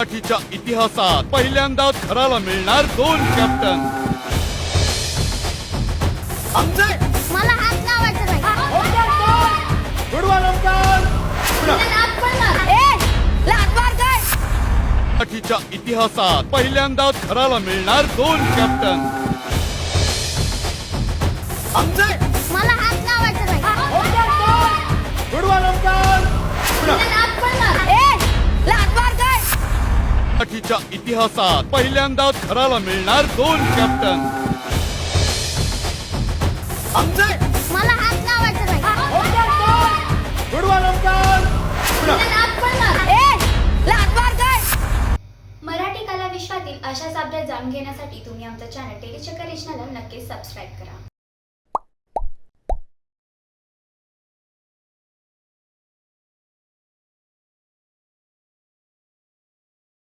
मराठीच्या इतिहासात पहिल्यांदाच घराला मिळणार 2 कॅप्टन. मला हात लावायचा नाही. मराठीच्या इतिहासात पहिल्यांदाच घराला मिळणार 2 कॅप्टन. मला हात लावायचा नाही. मराठीच्या इतिहासात पहिल्यांदाच घराला मिळणार 2 कॅप्टन. मला हात लावायचा नाही. मराठी कला विश्वातील अशाच अपडेट जाणून घेण्यासाठी तुम्ही आमचं चॅनल टेलीचक्कर रिजनला नक्कीच सबस्क्राईब करा.